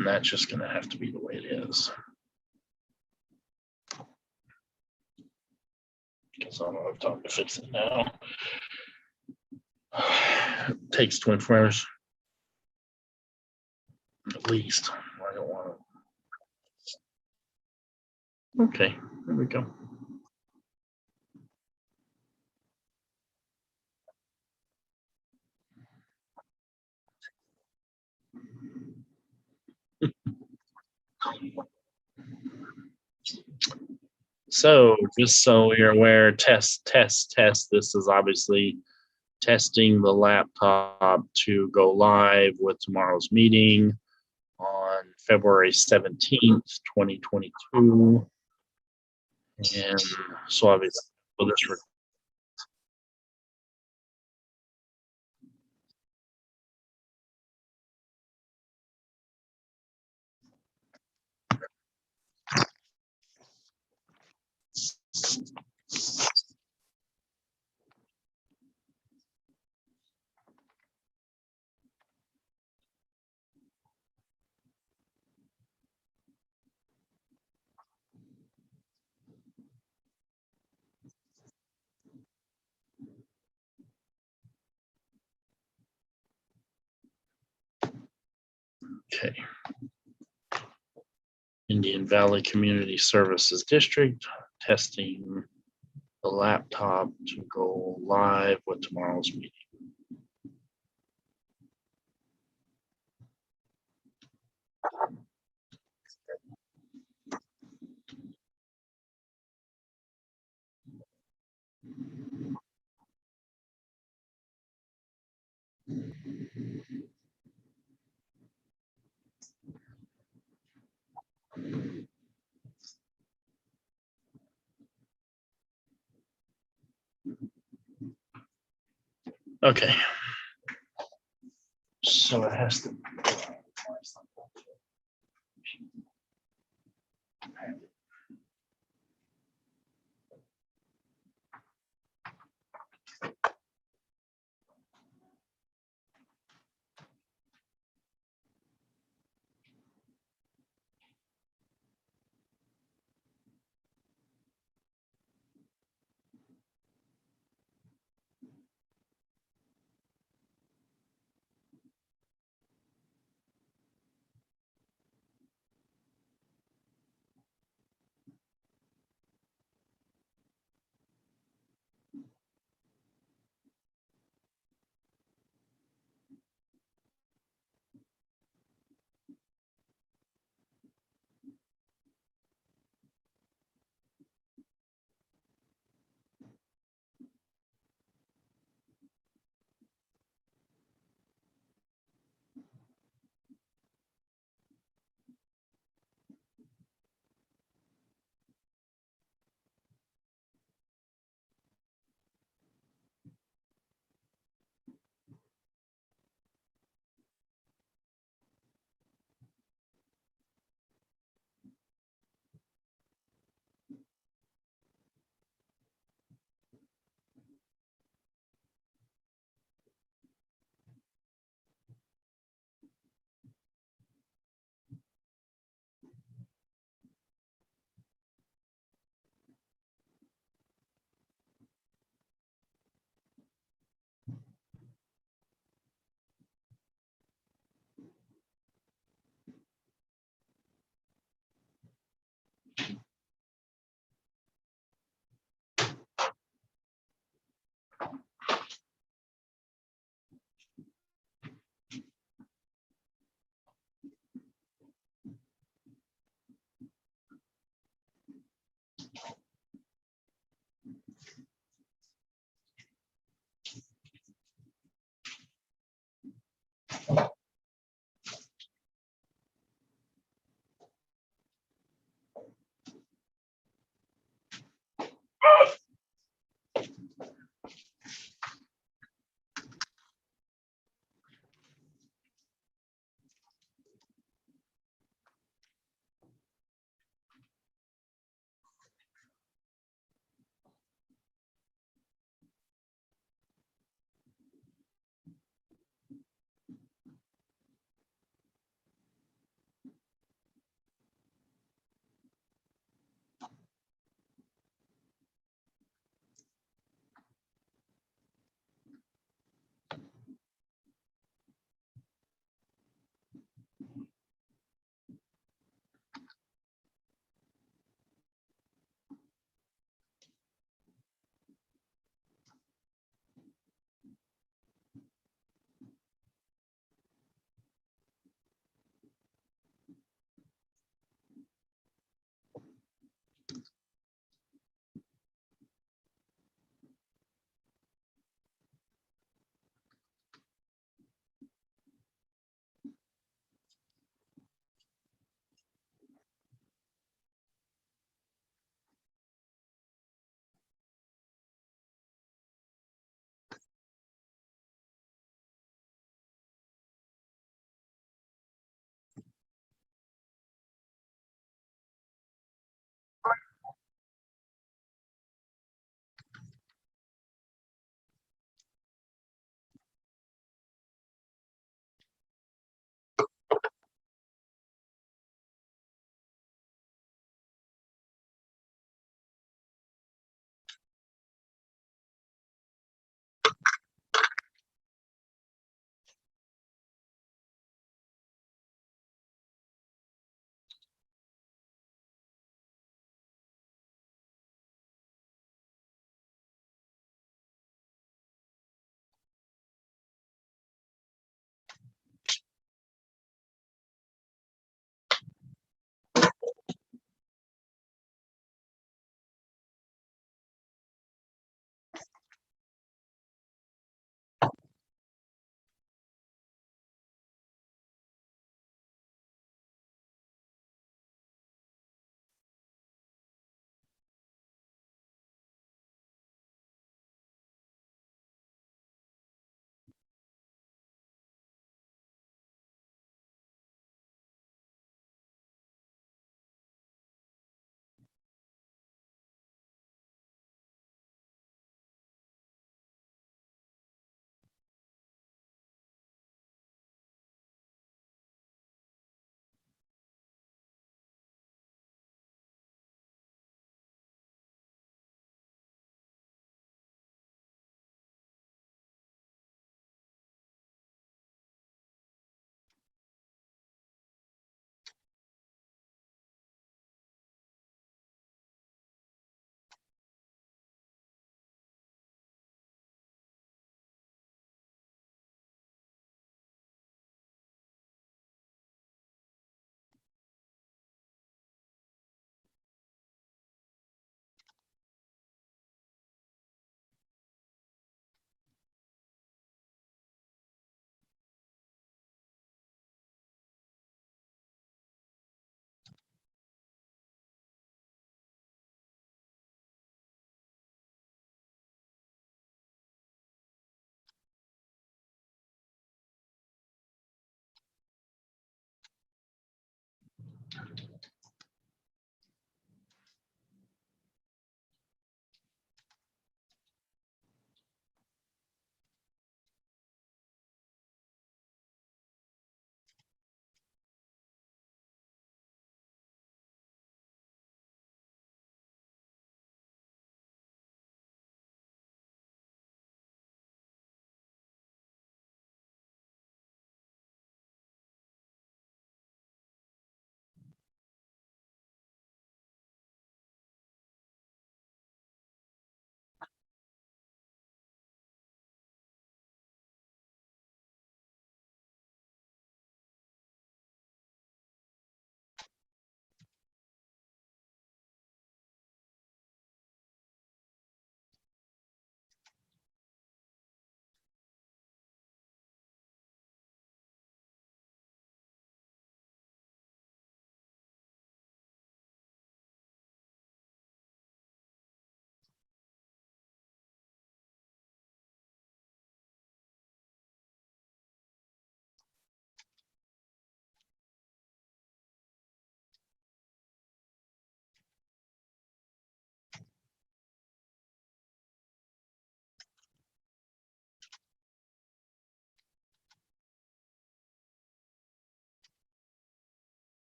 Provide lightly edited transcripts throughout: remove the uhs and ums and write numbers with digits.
And that's just going to have to be the way it is. Because I don't have time to fix it now. It takes 24 hours at least. I don't want to. Okay, there we go. So just so you're aware, test. This is obviously testing the laptop to go live with tomorrow's meeting on February 17th, 2022. And so obviously for this okay. Indian Valley Community Services District testing the laptop to go live with tomorrow's meeting. Okay. So it has to.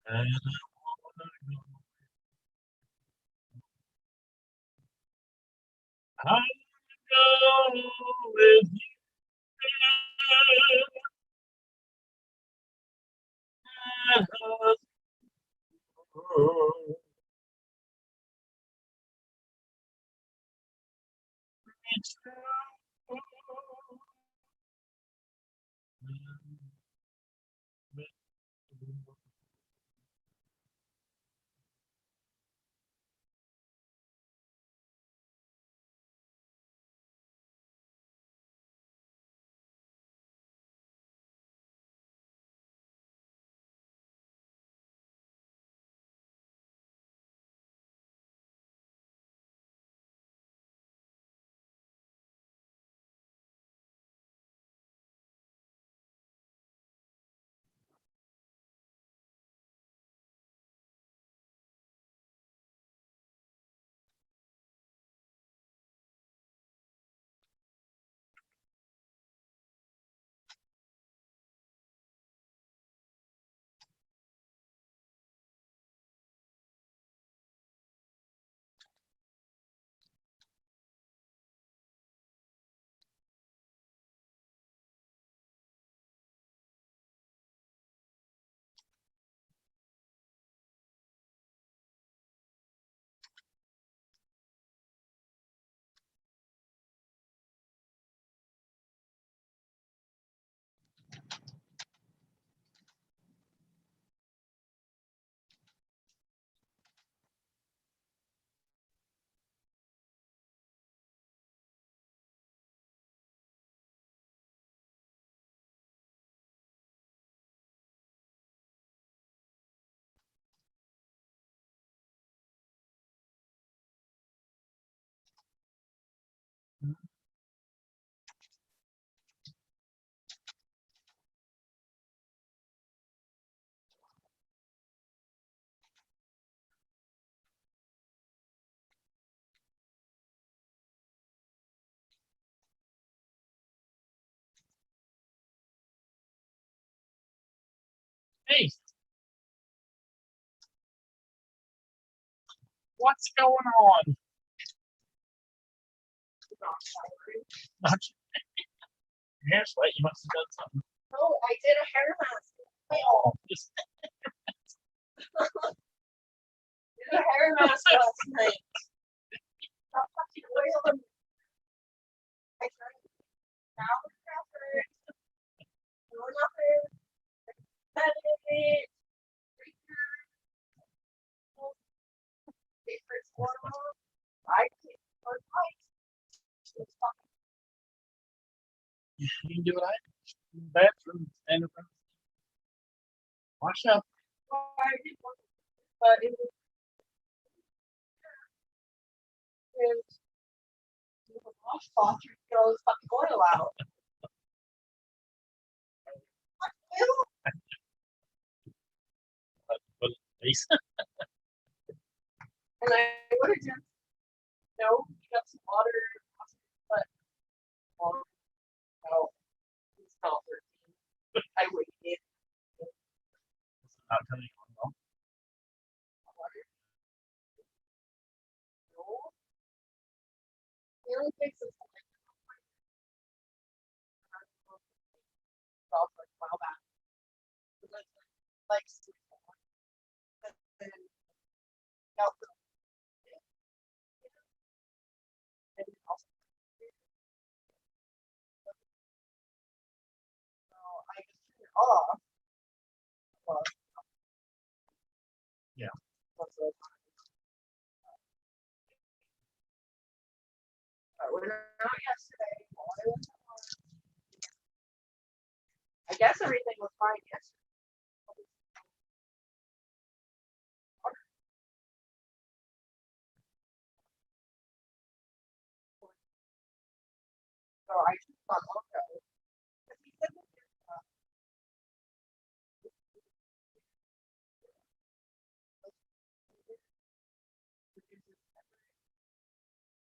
And I go with you. Hey, what's going on? Not yes, right? You must have done something. Oh, I did a hair mask. Oh, just Did a hair mask last night. Stop touching oil and I tried now effort. No nothing. Meditate. Wait for it to warm up. I take for light. It's fucking you can do what I do. Bathroom, stand in front. Wash up. I did one, but it was a washcloth to throw this fucking oil out. Oil? Put it in the face. And I would have just, you got some water, but, no, it's not 13. I waited. Not telling you well. Water. No. The only thing is like, wow, back. Like, and then, no. And also, so I just turned it off. Well, Yeah. that's what I went out yesterday. I guess everything was fine yesterday. So I just thought, okay. Because he said that there's,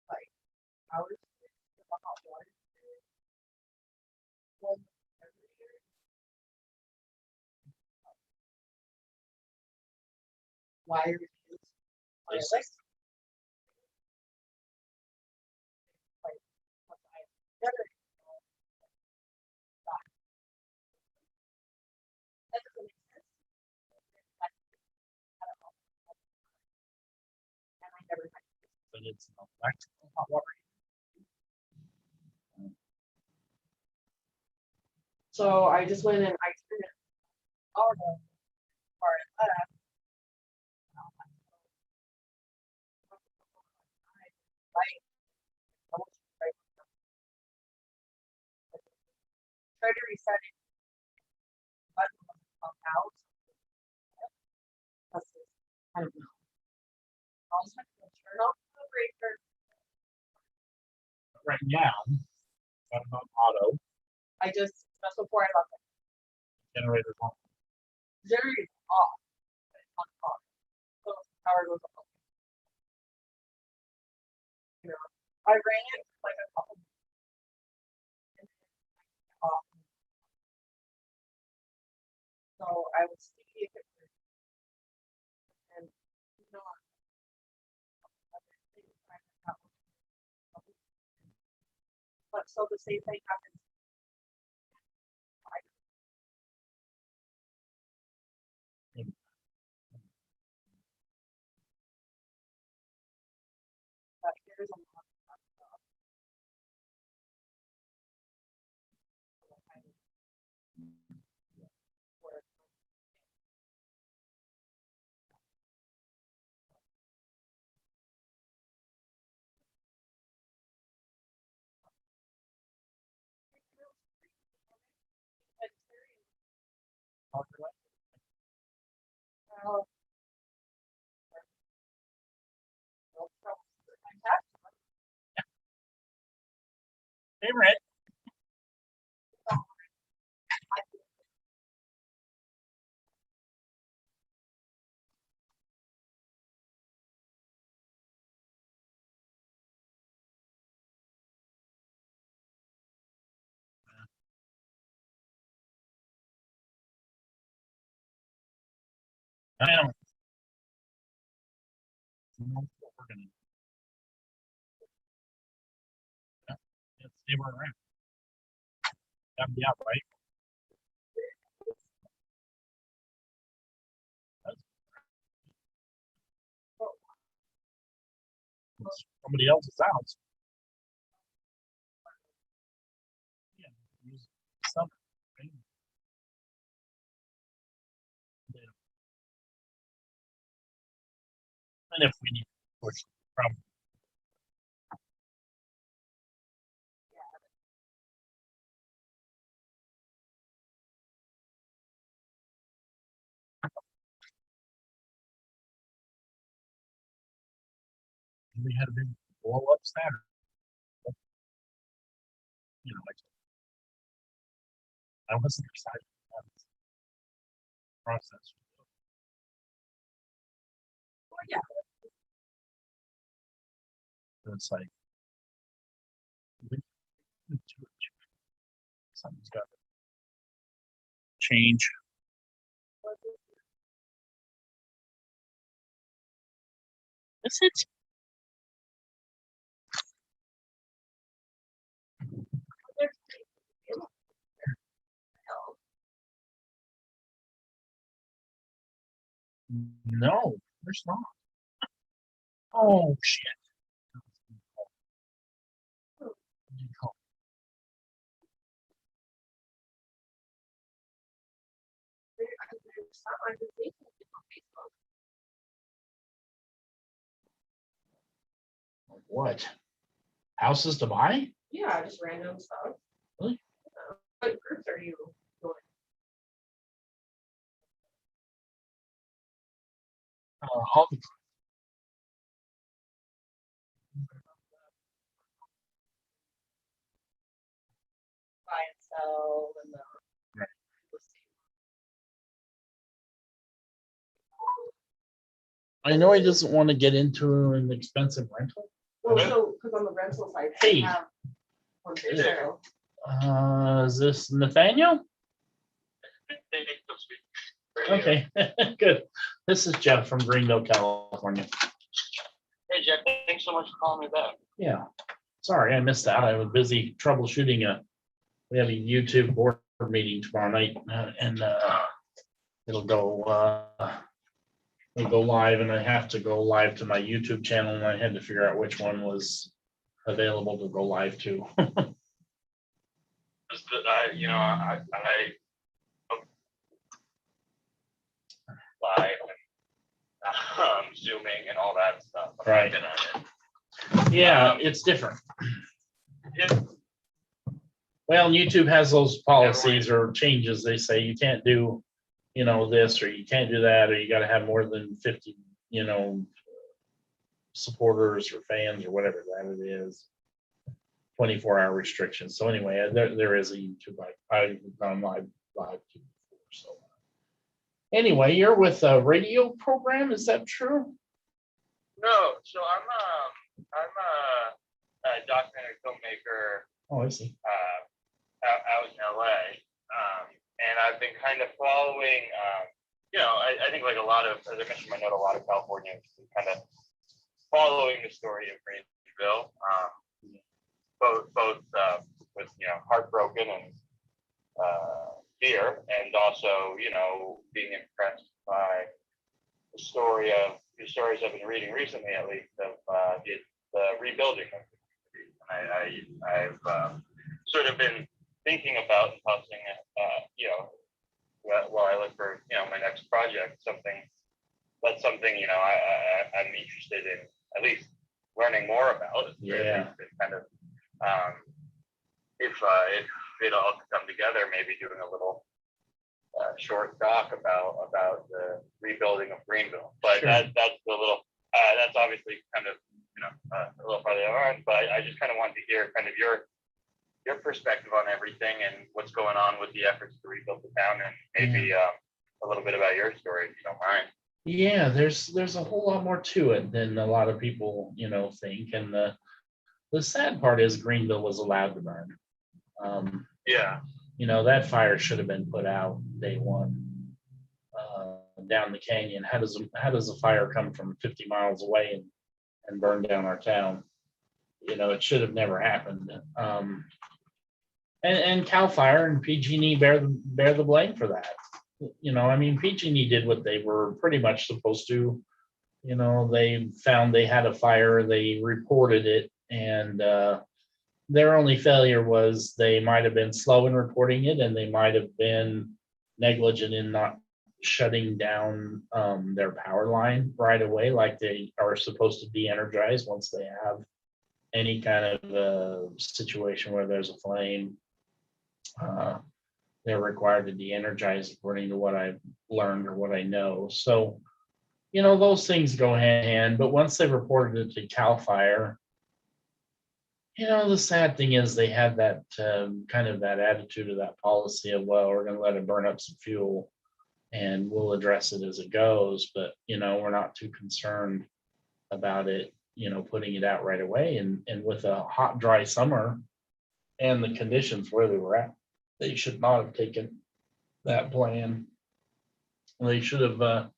like hours of hot water. One every year. Why are you like what I never thought. That doesn't make sense. I don't know. And I never had But it's not electrical hot water. So I just went and I turned it all the part left. Right. Try to reset it. Button doesn't come out. I don't know. I'll just have to turn off the breaker. Right now, got it on auto. That's before I left it. Generator's on. Generator is off. But it's on off. So the power goes off. I ran it for like a couple minutes. Off. So I would see if it was and not. But so the same thing happens. But here's a lot of stuff. Well, Hey, Red. I know. What we're gonna do. Let's see where we're at. That'd be out, right? Somebody else's house. Yeah, use some, right? And if we need to push from we had a big blow up Saturday. You know, I wasn't excited about this process. Well, yeah, It's like we can do it. Something's got to change. Is it? No, there's not. Oh shit. it's not like it's making it on Facebook. What? Houses to buy? Yeah, just random stuff. Really? What groups are you doing? All the Buy and sell and the. Right. I know he doesn't want to get into an expensive rental. Well, so, because on the rental side, Hey. they have one for Hey there. sale. Is this Nathaniel? Okay, good. This is Jeff from Greenville, California. Hey, Jeff, thanks so much for calling me back. Yeah, sorry, I missed that. I was busy troubleshooting we have a YouTube board meeting tomorrow night and it'll go live and I have to go live to my YouTube channel and I had to figure out which one was available to go live to. Just that I live and zooming and all that stuff. Right. I've been on it. Yeah, it's different. Yeah. Well, YouTube has those policies or changes. They say you can't do, this, or you can't do that, or you gotta have more than 50, supporters or fans or whatever that it is. 24-hour restrictions. So anyway, there is a YouTube. I've gone live too before. So anyway, you're with a radio program, is that true? No, so I'm a documentary filmmaker Oh, I see. out in LA, and I've been kind of following. I think like a lot of, as I mentioned in my note, a lot of Californians kind of following the story of Greenville. Both with heartbroken and fear, and also being impressed by the stories I've been reading recently, at least, of the rebuilding of the community. I've sort of been thinking about and tossing while I look for my next project, something I'm interested in at least learning more about. Yeah. Kind of if it all could come together, maybe doing a little short doc about the rebuilding of Greenville. But Sure. That's obviously kind of a little farther on. But I just kind of wanted to hear kind of your perspective on everything and what's going on with the efforts to rebuild the town, and maybe a little bit about your story, if you don't mind. Yeah, there's a whole lot more to it than a lot of people, think. And the sad part is Greenville was allowed to burn. Yeah. That fire should have been put out day one. down the canyon. How does a fire come from 50 miles away and burn down our town? You know, it should have never happened. And Cal Fire and PG&E bear the blame for that. You know, I mean, PG&E did what they were pretty much supposed to. You know, they found they had a fire, they reported it, and their only failure was they might have been slow in reporting it, and they might have been negligent in not shutting down their power line right away, like they are supposed to de-energize once they have any kind of situation where there's a flame. They're required to de-energize according to what I've learned or what I know. So, you know, those things go hand in hand, but once they reported it to Cal Fire, you know, the sad thing is they had that kind of that attitude of that policy of, well, we're going to let it burn up some fuel and we'll address it as it goes. But, you know, we're not too concerned about it, you know, putting it out right away. And with a hot, dry summer and the conditions where they were at, they should not have taken that plan. They should have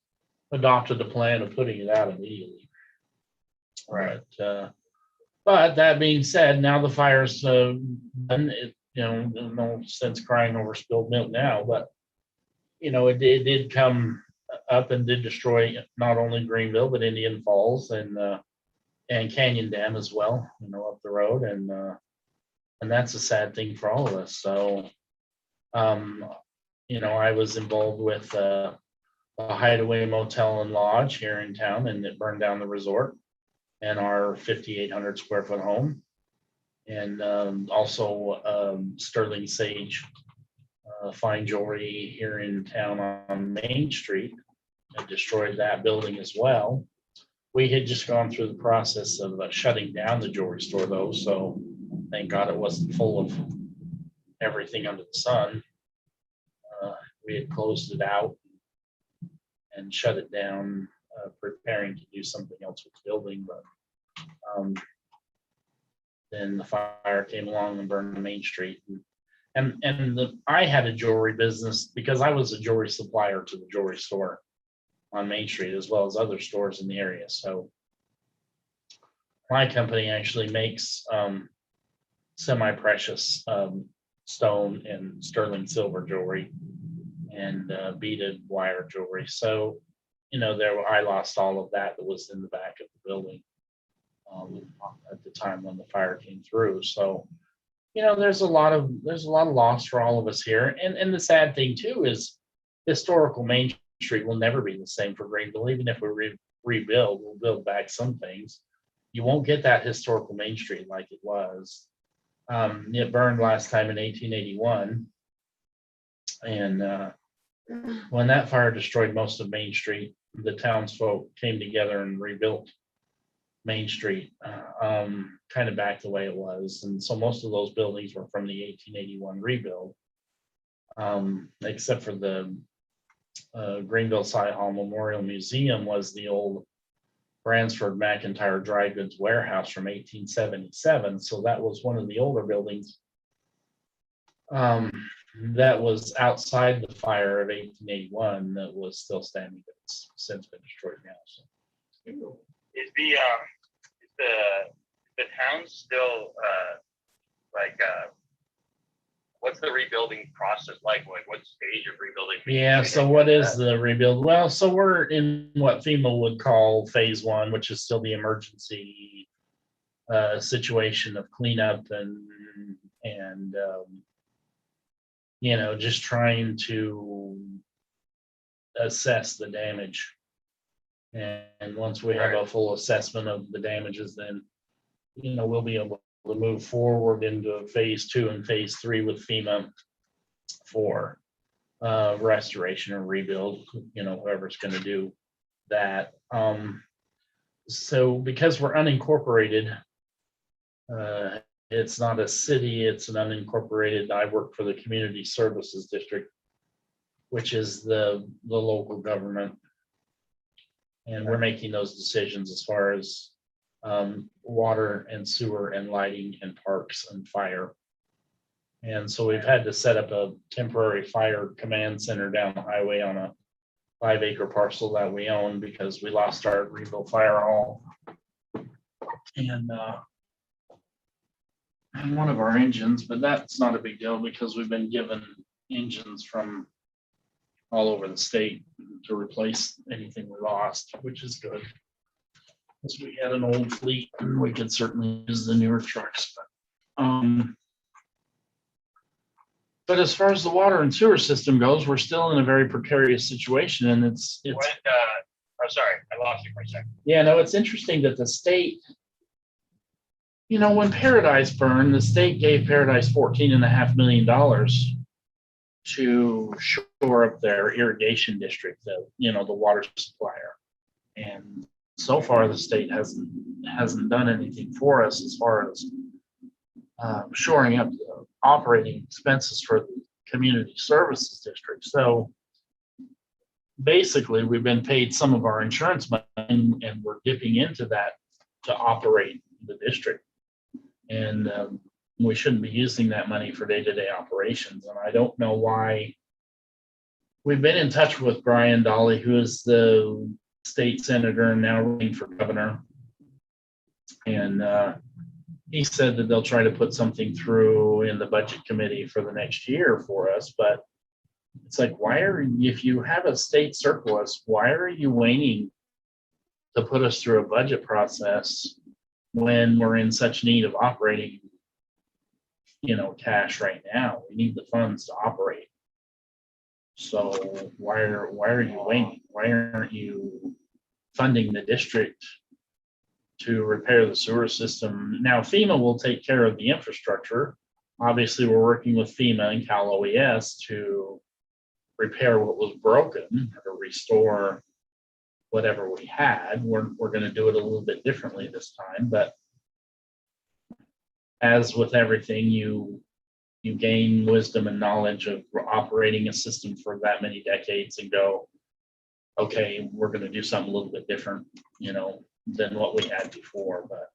adopted the plan of putting it out immediately. Right. But that being said, now the fire's done. It, you know, no sense crying over spilled milk now, but you know, it did come up and did destroy not only Greenville but Indian Falls and Canyon Dam as well. You know, up the road, and that's a sad thing for all of us. So, you know, I was involved with a Hideaway Motel and Lodge here in town, and it burned down the resort and our 5,800 square foot home. And also Sterling Sage fine jewelry here in town on Main Street. It destroyed that building as well. We had just gone through the process of shutting down the jewelry store though, so thank God it wasn't full of everything under the sun. We had closed it out and shut it down, preparing to do something else with the building, but then the fire came along and burned Main Street. I had a jewelry business because I was a jewelry supplier to the jewelry store on Main Street as well as other stores in the area. So my company actually makes semi-precious stone and sterling silver jewelry and beaded wire jewelry. So, you know, I lost all of that was in the back of the building at the time when the fire came through. So, you know, there's a lot of loss for all of us here. And the sad thing too is historical Main Street will never be the same for Greenville. Even if we rebuild, we'll build back some things. You won't get that historical Main Street like it was. It burned last time in 1881. And when that fire destroyed most of Main Street, the townsfolk came together and rebuilt Main Street kind of back the way it was. And so most of those buildings were from the 1881 rebuild, except for the Greenville Cy Hall Memorial Museum was the old Bransford McIntyre Dry Goods Warehouse from 1877. So that was one of the older buildings that was outside the fire of 1881 that was still standing, but it's since been destroyed now. So. Is the town still what's the rebuilding process like? What stage of rebuilding? Yeah, so what is the rebuild? Well, so we're in what FEMA would call phase one, which is still the emergency situation of cleanup and you know, just trying to assess the damage. And once we have a full assessment of the damages, then, you know, we'll be able to move forward into phase 2 and phase 3 with FEMA for restoration or rebuild, you know, whoever's going to do that. So because we're unincorporated, it's not a city, it's an unincorporated, I work for the Community Services District, which is the local government. And we're making those decisions as far as water and sewer and lighting and parks and fire. And so we've had to set up a temporary fire command center down the highway on a 5-acre parcel that we own because we lost our Greenville Fire Hall. And one of our engines, but that's not a big deal because we've been given engines from all over the state to replace anything we lost, which is good. Because we had an old fleet and we could certainly use the newer trucks. But as far as the water and sewer system goes, we're still in a very precarious situation, and it's What, oh, sorry, I lost you for a second. yeah, no, it's interesting that the state, when Paradise burned, the state gave Paradise $14.5 million to shore up their irrigation district, the water supplier. And so far, the state hasn't done anything for us as far as shoring up the operating expenses for the community services district. So basically, we've been paid some of our insurance money, and we're dipping into that to operate the district. And we shouldn't be using that money for day-to-day operations. And I don't know why. We've been in touch with Brian Dolly, who is the state senator and now running for governor. And he said that they'll try to put something through in the budget committee for the next year for us. But it's like, if you have a state surplus, why are you waiting to put us through a budget process when we're in such need of operating, cash right now? We need the funds to operate. So why are you waiting? Why aren't you funding the district to repair the sewer system? Now, FEMA will take care of the infrastructure. Obviously, we're working with FEMA and Cal OES to repair what was broken or restore whatever we had. We're going to do it a little bit differently this time, but as with everything, you gain wisdom and knowledge of operating a system for that many decades and go, okay, we're going to do something a little bit different, than what we had before. But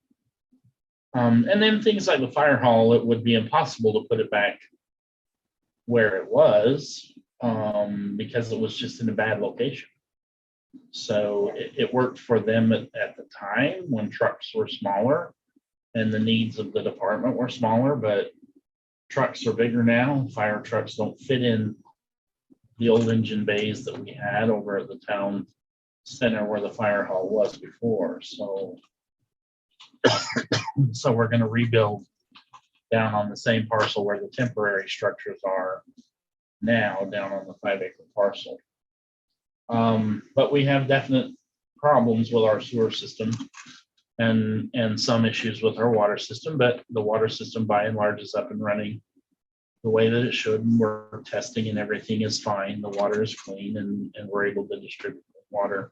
and then things like the fire hall, it would be impossible to put it back where it was because it was just in a bad location. So it worked for them at the time when trucks were smaller and the needs of the department were smaller, but trucks are bigger now. Fire trucks don't fit in the old engine bays that we had over at the town center where the fire hall was before. So we're going to rebuild down on the same parcel where the temporary structures are now, down on the 5-acre parcel. But we have definite problems with our sewer system and some issues with our water system, but the water system by and large is up and running the way that it should. And we're testing and everything is fine. The water is clean and we're able to distribute water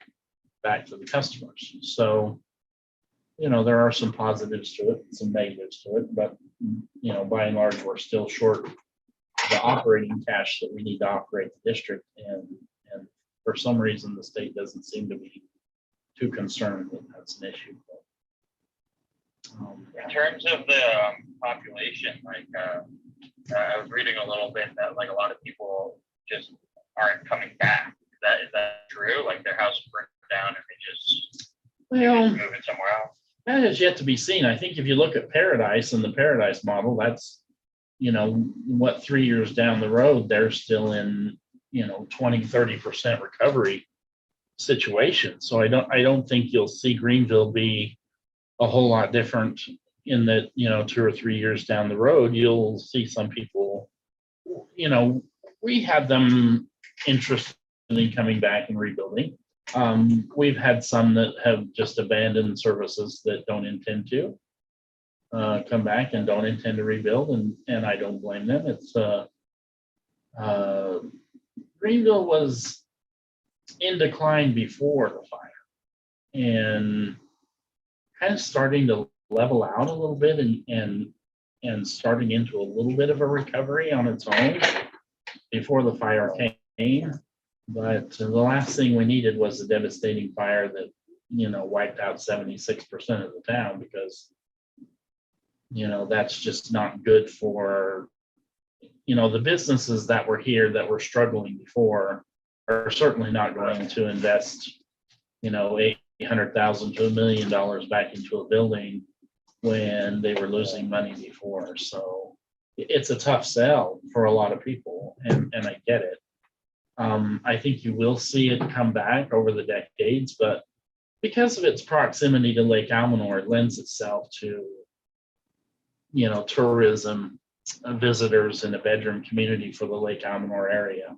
back to the customers. So, there are some positives to it, some negatives to it, but, by and large, we're still short the operating cash that we need to operate the district. And for some reason, the state doesn't seem to be too concerned that that's an issue. In terms of the population, I was reading a little bit that a lot of people just aren't coming back. Is that true? Like their house burned down and they just move it somewhere else? That is yet to be seen. I think if you look at Paradise and the Paradise model, that's, 3 years down the road, they're still in, 20-30% recovery situation. So I don't think you'll see Greenville be a whole lot different in that, 2 or 3 years down the road. You'll see some people, we have them interested in coming back and rebuilding. We've had some that have just abandoned services that don't intend to come back and don't intend to rebuild, and I don't blame them. It's Greenville was in decline before the fire and kind of starting to level out a little bit and starting into a little bit of a recovery on its own before the fire came. But the last thing we needed was a devastating fire that, wiped out 76% of the town, because, that's just not good for, the businesses that were here that were struggling before are certainly not going to invest, $800,000 to $1 million back into a building when they were losing money before. So it's a tough sell for a lot of people, and I get it. I think you will see it come back over the decades, but because of its proximity to Lake Almanor, it lends itself to, tourism, visitors in a bedroom community for the Lake Almanor area.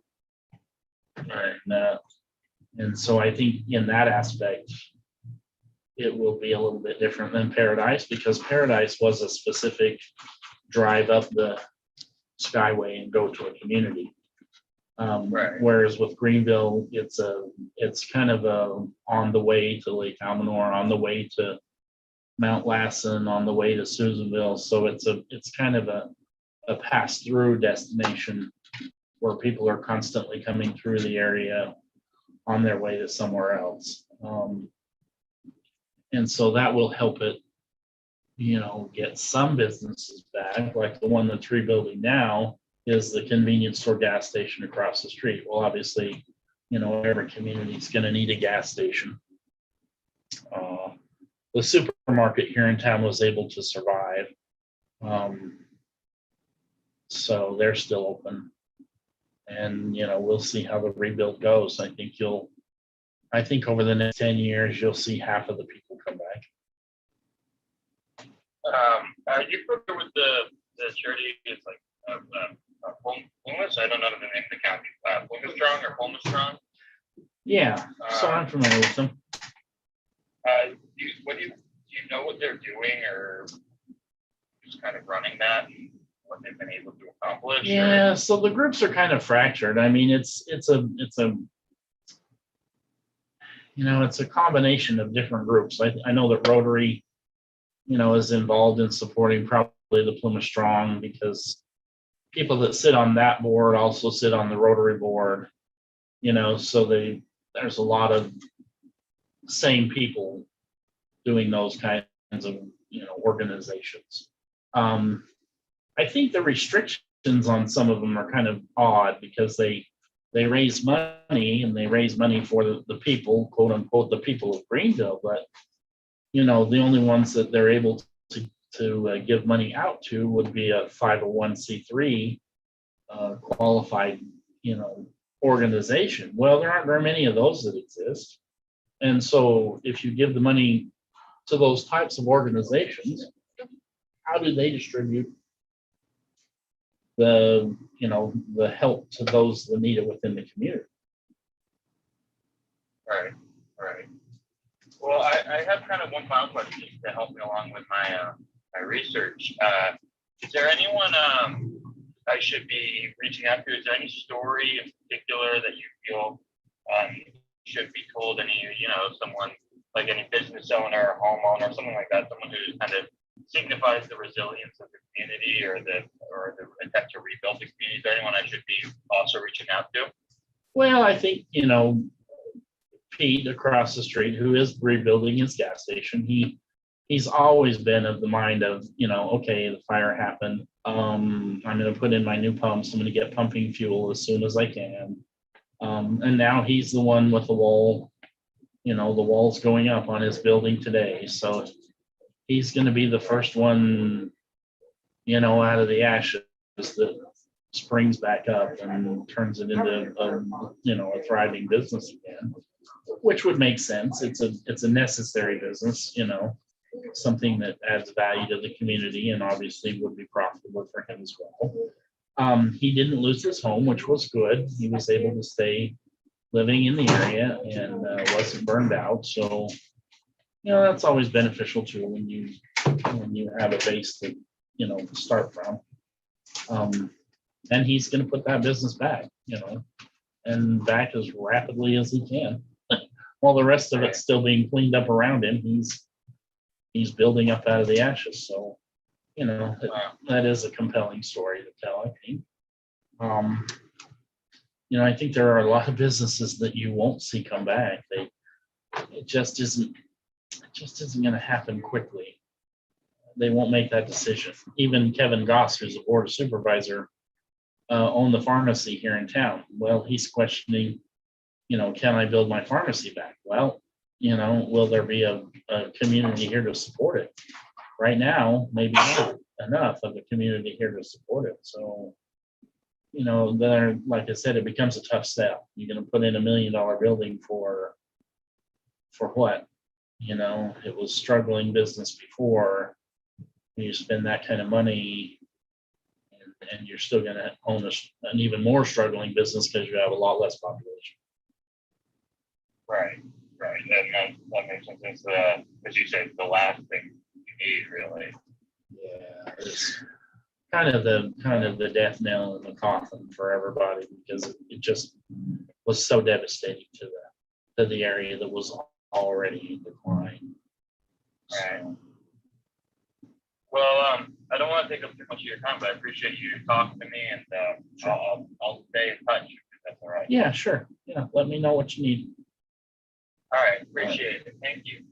And so I think in that aspect, it will be a little bit different than Paradise, because Paradise was a specific drive up the Skyway and go to a community. Right. Whereas with Greenville, it's kind of on the way to Lake Almanor, on the way to Mount Lassen, on the way to Susanville. So it's kind of a pass-through destination where people are constantly coming through the area on their way to somewhere else. And so that will help it, get some businesses back, like the one that's rebuilding now is the convenience store gas station across the street. Well, obviously, every community is going to need a gas station. The supermarket here in town was able to survive. So they're still open. And, we'll see how the rebuild goes. I think over the next 10 years, you'll see half of the people come back. Are you familiar with the charity? It's like homeless. I don't know the name of the county. Homeless Strong or Homeless Strong. Yeah, so I'm familiar with them. Do you know what they're doing, or just kind of running that and what they've been able to accomplish? Yeah, so the groups are kind of fractured. I mean, it's a combination of different groups. I know that Rotary, is involved in supporting probably the Plymouth Strong, because people that sit on that board also sit on the Rotary board, so there's a lot of same people doing those kinds of, organizations. I think the restrictions on some of them are kind of odd, because they raise money, and they raise money for the people, quote unquote, the people of Greenville, but the only ones that they're able to give money out to would be a 501c3 qualified, organization. Well, there aren't very many of those that exist. And so if you give the money to those types of organizations, how do they distribute the help to those that need it within the community? Right. Well, I have kind of one final question to help me along with my my research. Is there anyone I should be reaching out to? Is there any story in particular that you feel should be told? Someone like any business owner or homeowner, something like that, someone who kind of signifies the resilience of the community or the attempt to rebuild the community? Is there anyone I should be also reaching out to? Well, I think, Pete across the street, who is rebuilding his gas station, he's always been of the mind of, okay, the fire happened. I'm going to put in my new pumps. I'm going to get pumping fuel as soon as I can. And now he's the one with the wall, the wall's going up on his building today. So he's going to be the first one, out of the ashes that springs back up and turns it into a thriving business again, which would make sense. It's a necessary business, something that adds value to the community and obviously would be profitable for him as well. He didn't lose his home, which was good. He was able to stay living in the area and wasn't burned out. So, that's always beneficial too when you have a base to, start from. And he's going to put that business back, and back as rapidly as he can. While the rest of it's still being cleaned up around him, he's building up out of the ashes. So, that is a compelling story to tell, I think. I think there are a lot of businesses that you won't see come back. It just isn't going to happen quickly. They won't make that decision. Even Kevin Goss, who's a board supervisor, owned the pharmacy here in town. Well, he's questioning, can I build my pharmacy back? Well, will there be a community here to support it? Right now, maybe not enough of a community here to support it. So, there, like I said, it becomes a tough sell. You're going to put in $1 million building for what? It was struggling business before. You spend that kind of money, and you're still going to own an even more struggling business because you have a lot less population. Right. That makes sense. It's as you said, the last thing you need, really. Yeah, it's kind of the death knell in the coffin for everybody, because it just was so devastating to the area that was already in decline. Right. So, Well, I don't want to take up too much of your time, but I appreciate you talking to me, and I'll stay in touch if that's all right. yeah, sure. Yeah, let me know what you need. All right, appreciate it. Thank you.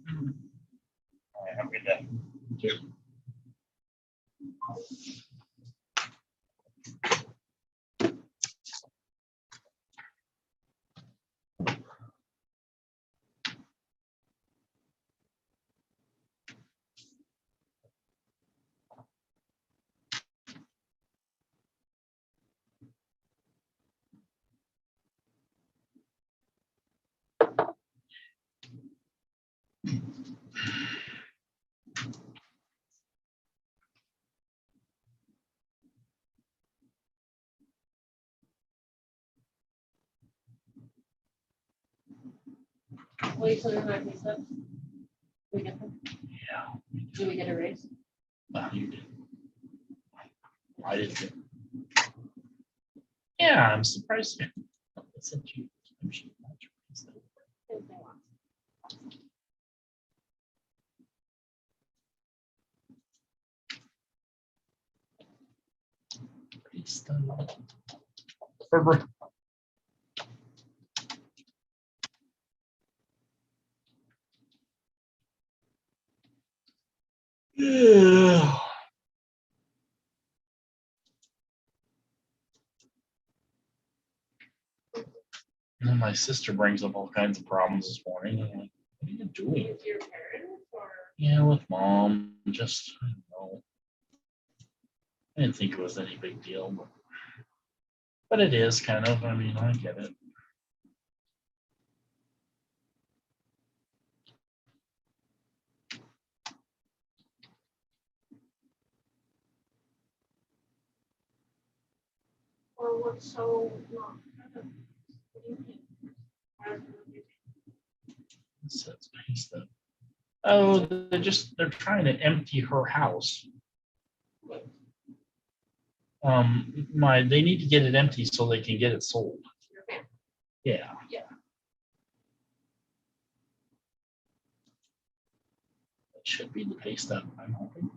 All right, have a good day. Thank you. Wait till my pay stubs. We get them. Yeah, Do we get a raise? you did. I did. Yeah, I'm surprised. I sent you. If they want. Yeah. And then my sister brings up all kinds of problems this morning. I'm like, what are you doing? With your parents or? Yeah, with mom. Just, I don't know. I didn't think it was any big deal, but it is kind of. I mean, I get it. Or what's so not? What do you think? It says pay stub. Oh, they're trying to empty her house. They need to get it empty so they can get it sold. Your family? Yeah. Yeah. That should be the pay stub, I'm hoping.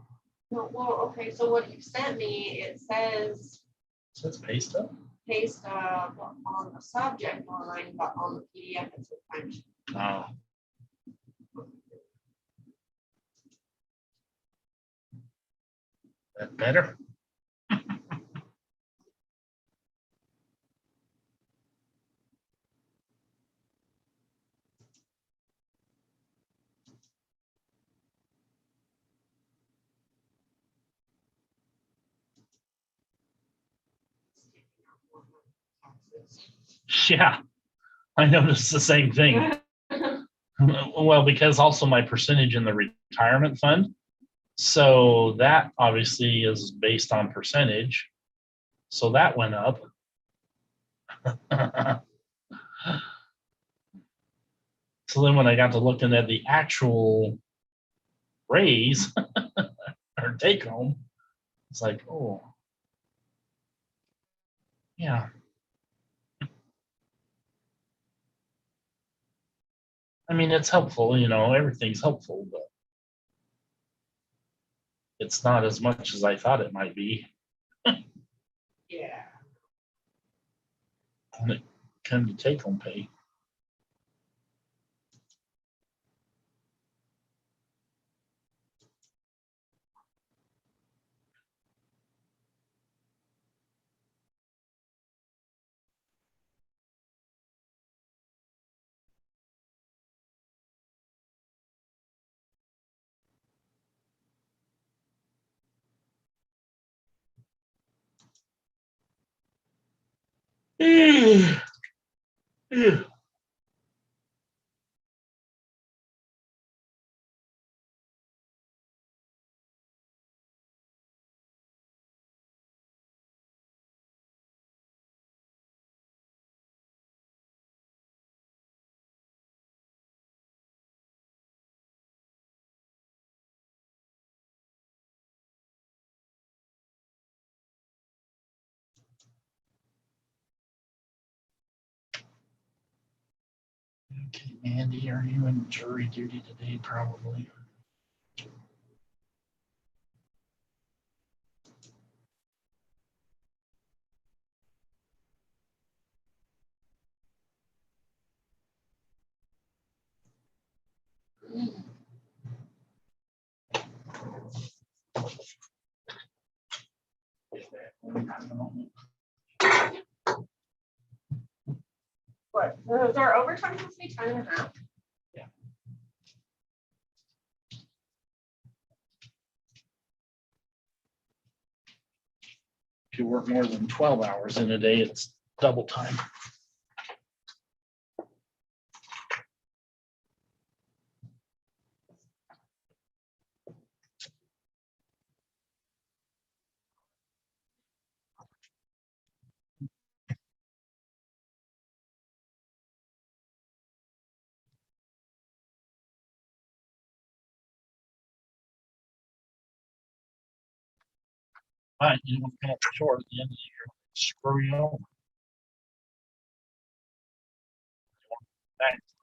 No, well, okay, so what you sent me, it says It says pay stub? pay stub on the subject line, but on the PDF it's a timesheet. Oh. That better? Yeah, I noticed the same thing. Well, because also my percentage in the retirement fund. So that obviously is based on percentage. So that went up. So then when I got to looking at the actual raise or take home, it's like, oh, yeah. I mean, it's helpful, everything's helpful, but it's not as much as I thought it might be Yeah. when it comes to take home pay. Okay, Mandy, are you in jury duty today? Probably. What, is our overtime supposed to be 10.5? If you work more than 12 hours in a day, it's double time. But you don't come up short at the end of the year. Screw you over. Thanks.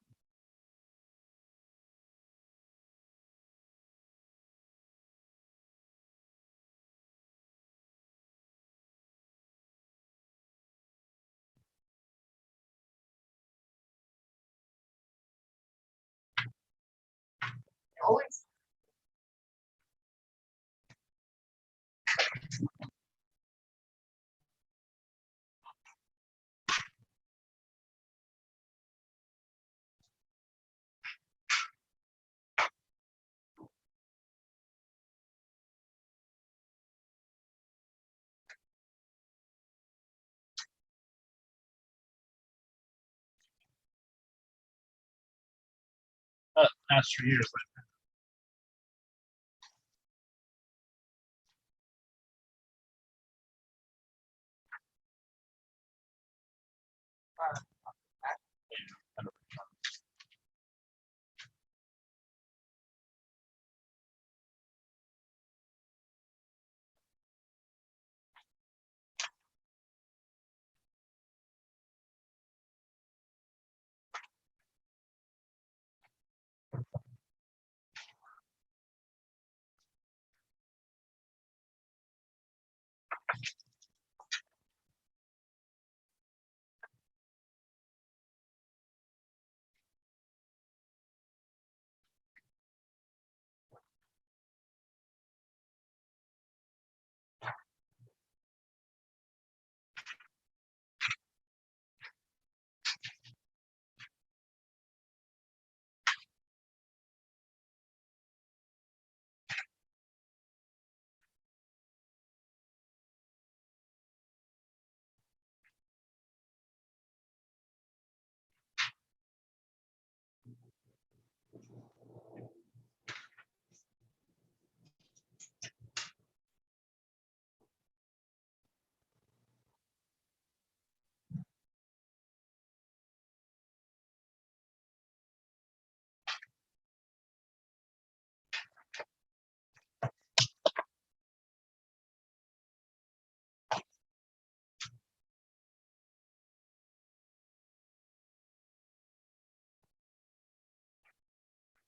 Always. Past 3 years.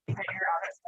And you're honest.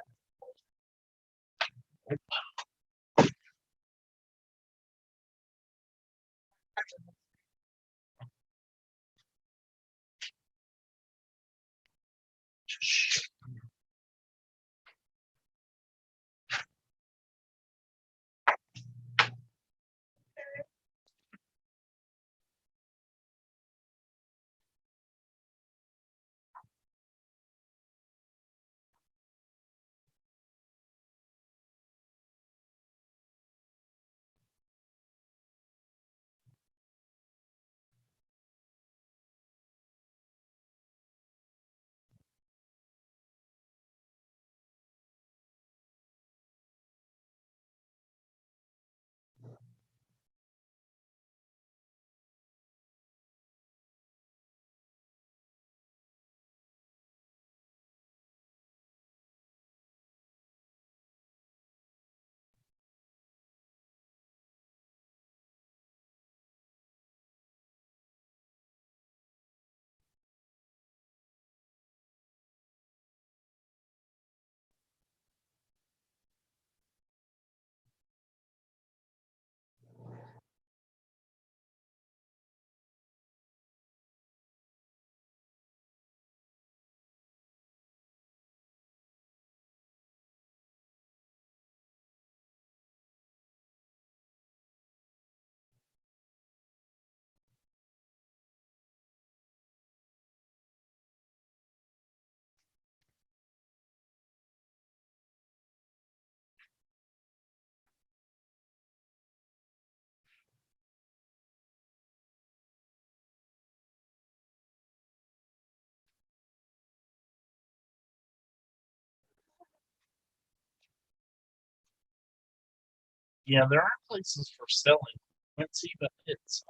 Yeah, there are places for selling Quincy, but it's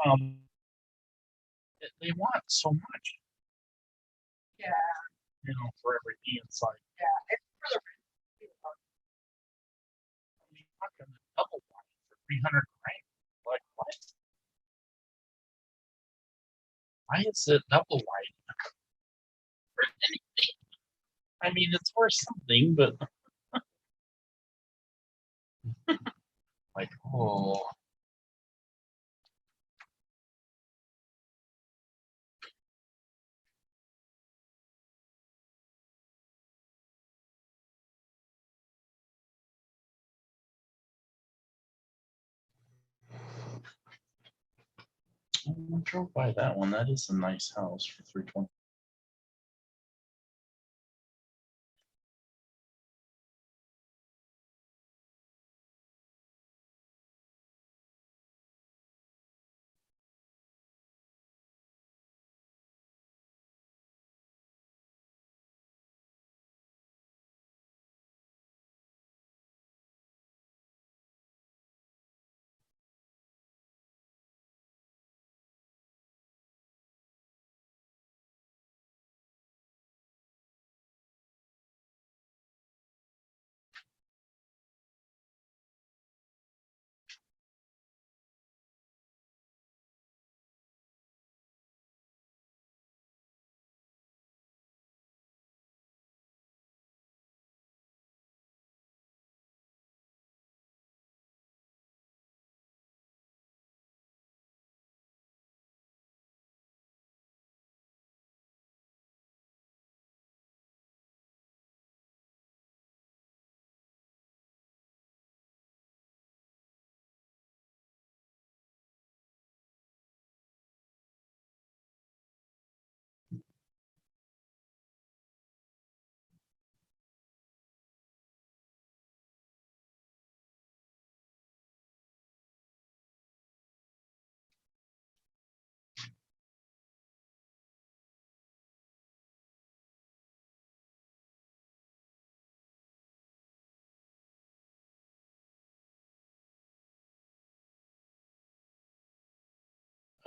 they want so much, Yeah, for everything inside. yeah, it's for the rich people. I mean, fucking double wide for 300 grand. Like what? Why is it double wide for anything? I mean, it's worth something, but like, oh, I drove by that one. That is a nice house for 320.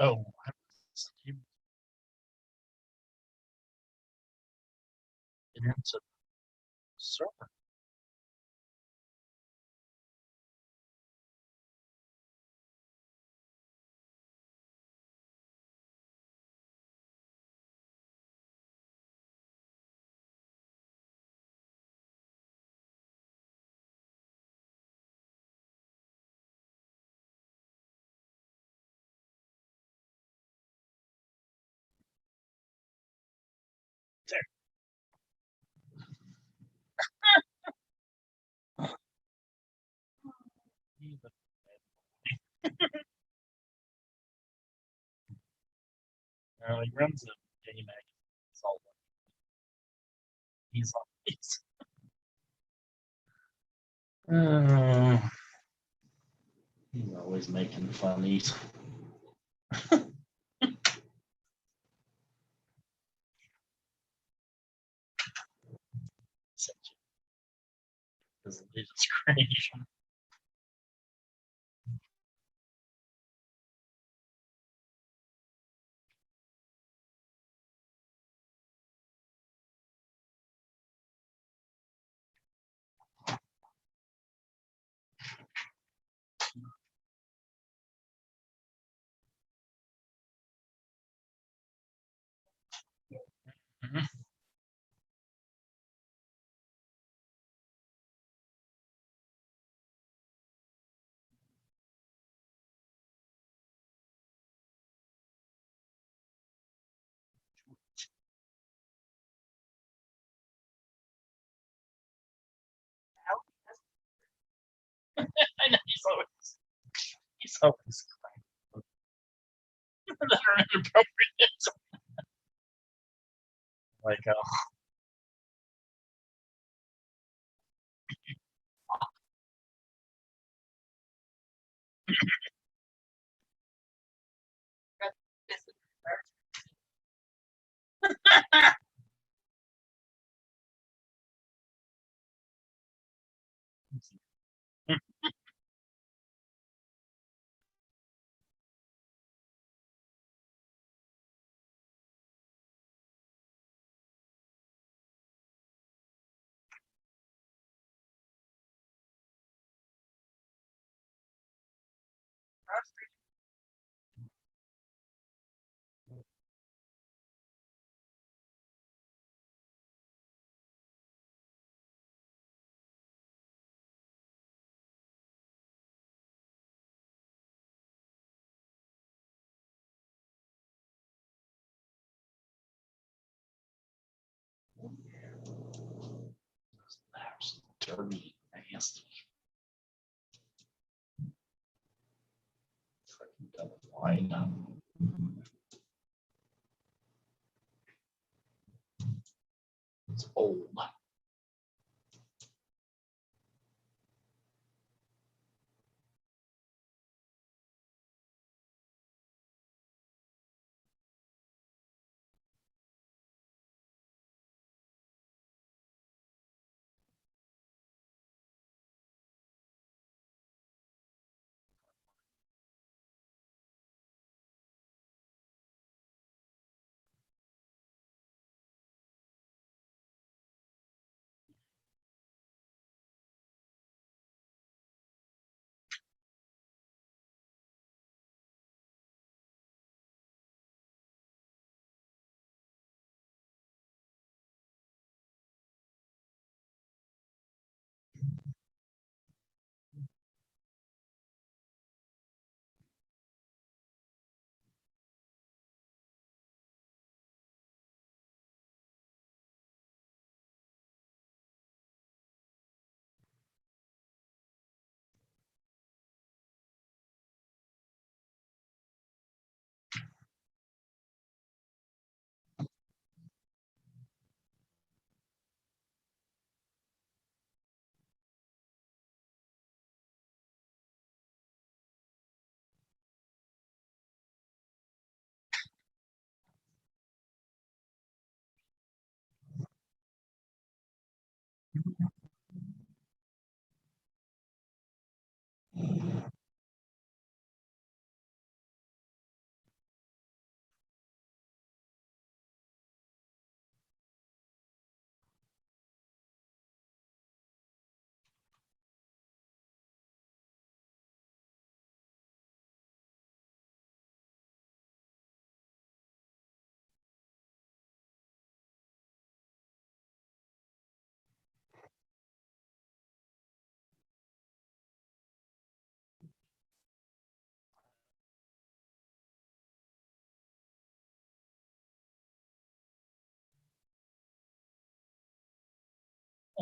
Oh, I was able to get into the server. There. Even- he runs a game magazine. It's all he's always. He's always making funnies. His latest creation. Mhm. I know he's always crying. That are inappropriate. Like, This is frustrating. That's dirty, nasty. Freaking double wide. It's old.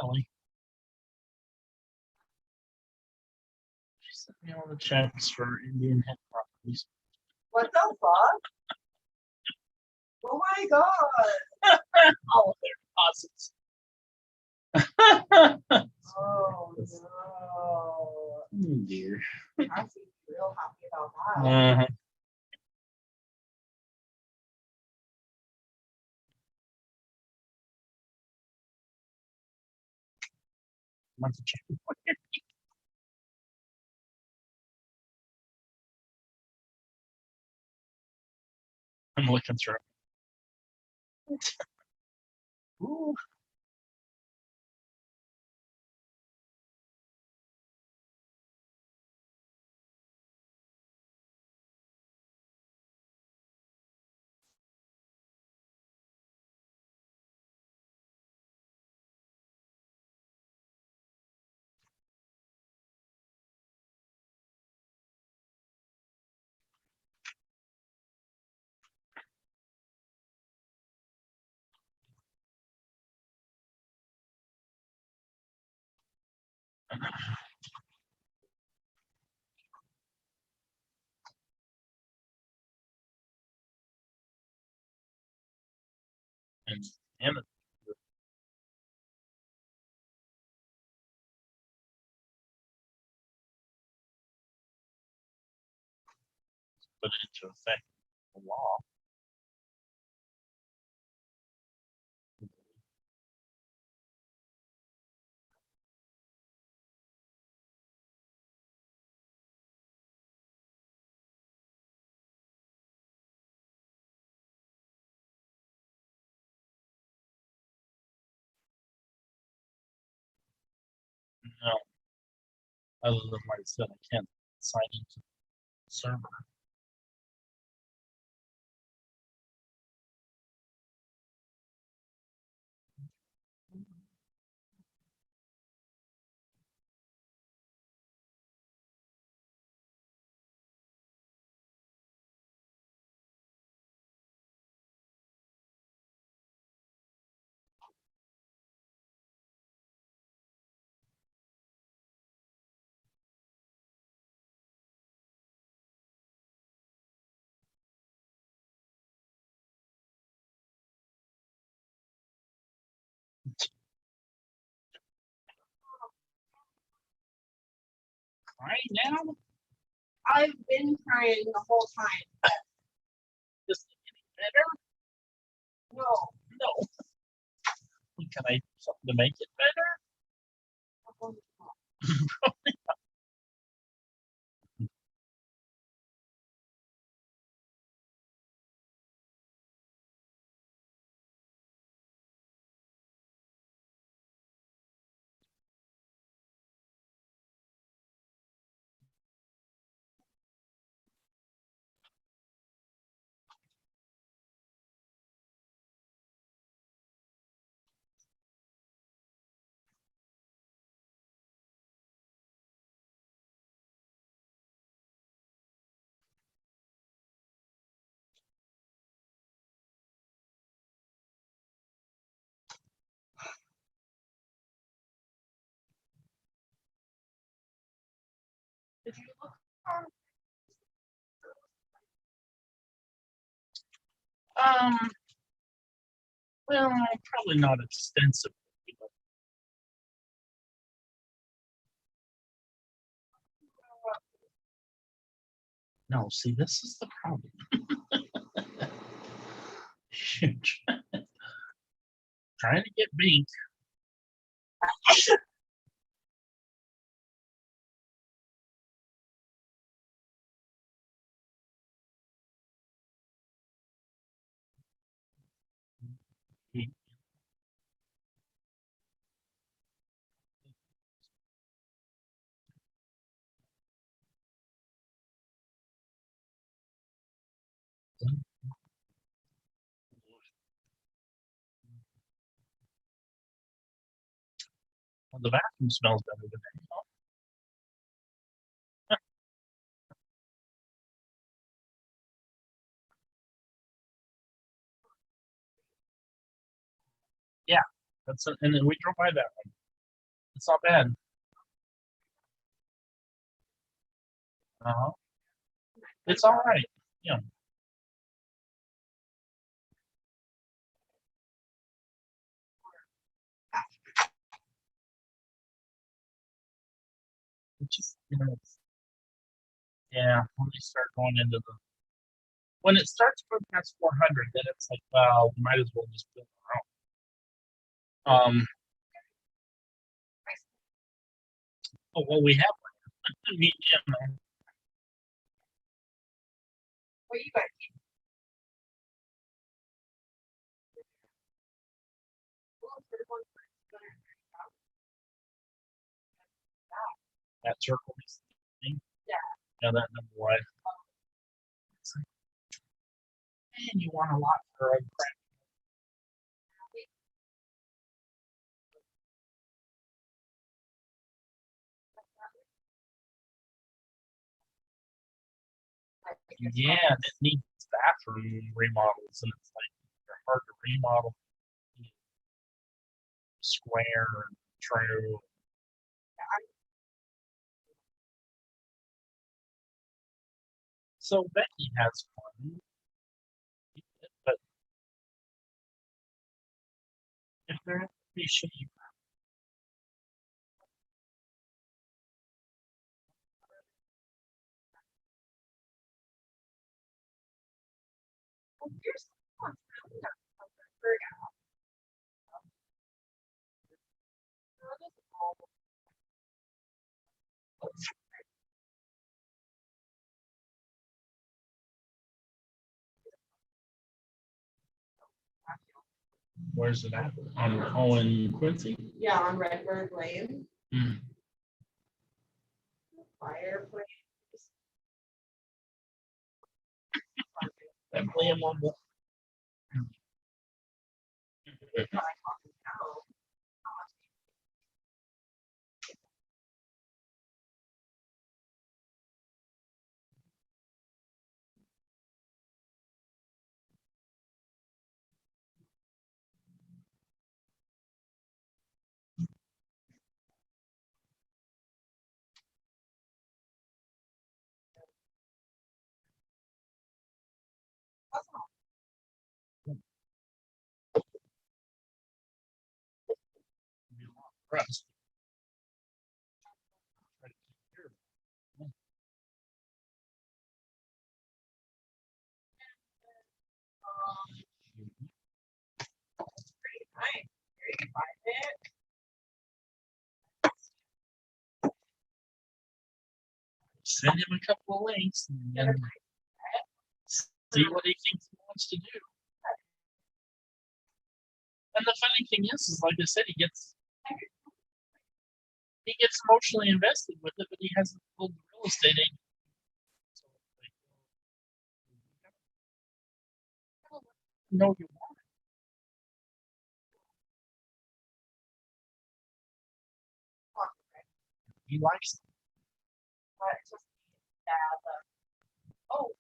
Ellie. She sent me all the checks for Indian Head properties. What the fuck? Oh my god. All of their deposits. Oh no. Oh dear. I'm real happy about that. Uh, What's the check? I'm looking through. Ooh. And damn it. Put it into effect. The law. No. Other than like I said, I can't sign into server. Right now, I've been crying the whole time. just getting better. No, No. Can I do something to make it better? did you look? Um, well, probably not extensively. But no, see, this is the problem. Shoot. Trying to get beat. Well, the bathroom smells better today. Yeah, and then we drove by that one. It's not bad. Uh-huh. It's all right. Yeah. It's just, yeah, when they start going into when it starts going past 400, then it's like, well, we might as well just build our own. Oh, well, we have one. I mean, What you guys? that turquoise thing. Yeah. Yeah, that number wide. And you want a lot for a crap. Yeah, and it needs bathroom remodels, and it's like they're hard to remodel. Square and true. So Becky has one, but if they're in pretty shape, Well, here's someone really not something for you. where's it at? On Owen Quincy? Yeah, on Redbird Lane. Hmm. Fireplace. Emily and Mumble. Rest. Nice. Here you find it. Send him a couple of links and then see what he thinks he wants to do. And the funny thing is like I said, he gets emotionally invested with it, but he hasn't pulled the real estate agent. So, know you want it. He likes it. But it's just oh,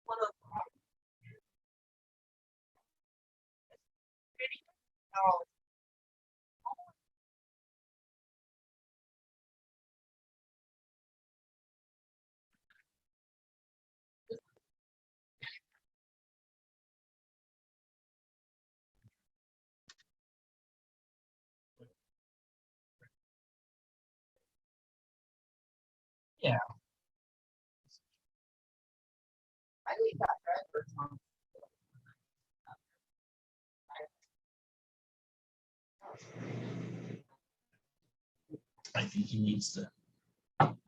one of the oh, Yeah. I leave that red for some. I think he needs to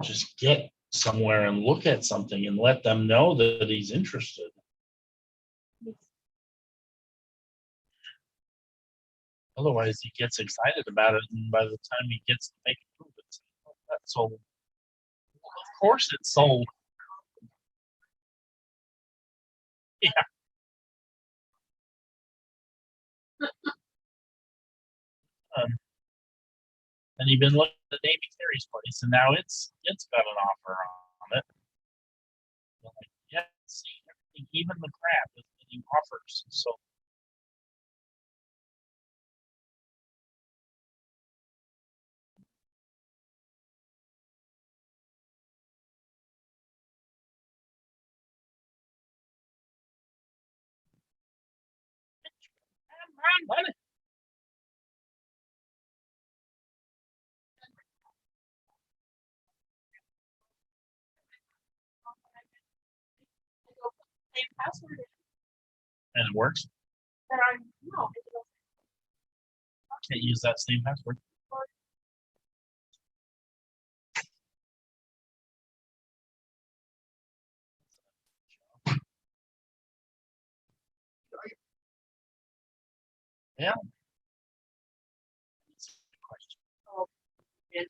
just get somewhere and look at something and let them know that he's interested. Otherwise, he gets excited about it, and by the time he gets to make it move, it's that's sold. Well, of course, it's sold. Yeah. And he'd been looking at Amy Terry's place, and now it's got an offer on it. Like, yeah, see everything, even the crap is getting offers. So money. Same password. And it works. That I no. Can't use that same password. Yeah. Oh, and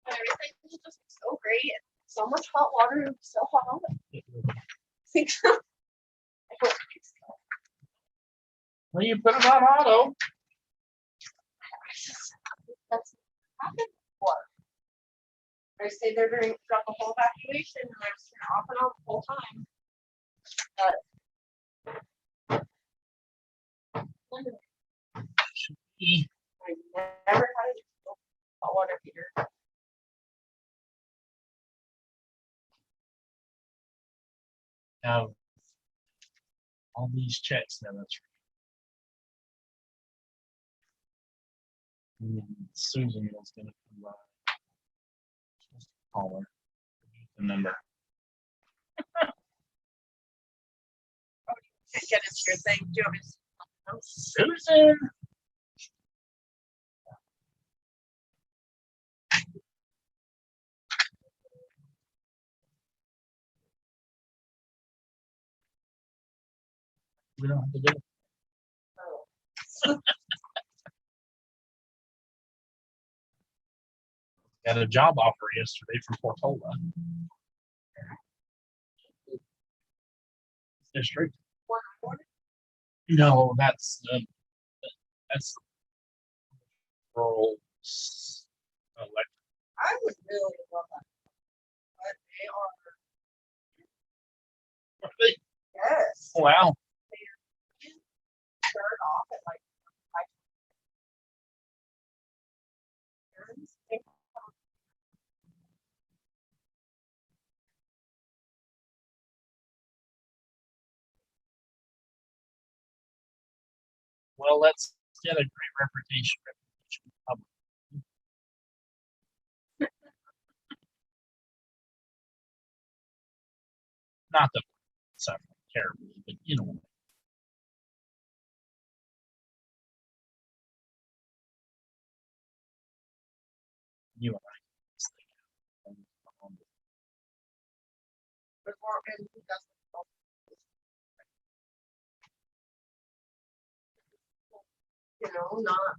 And everything is just so great. So much hot water and so hot. Think so. I don't think so. Well, you put it on auto. That's happened before. I stayed there during throughout the whole evacuation and I was off and on the whole time. I never had a hot water heater. Have all these checks now. That's right. And Susan was gonna come by. Call her. The number. Can't get into your thing. Do you want me to? Susan. We don't have to do it. Oh. Got a job offer yesterday from Portola. District. No, that's rural. I would really love that. But they are, yes. Wow. Start off at like 5. Well, let's get a great reputation. Not that it's terribly, but you know. You and I. Before and who doesn't know. You know, not.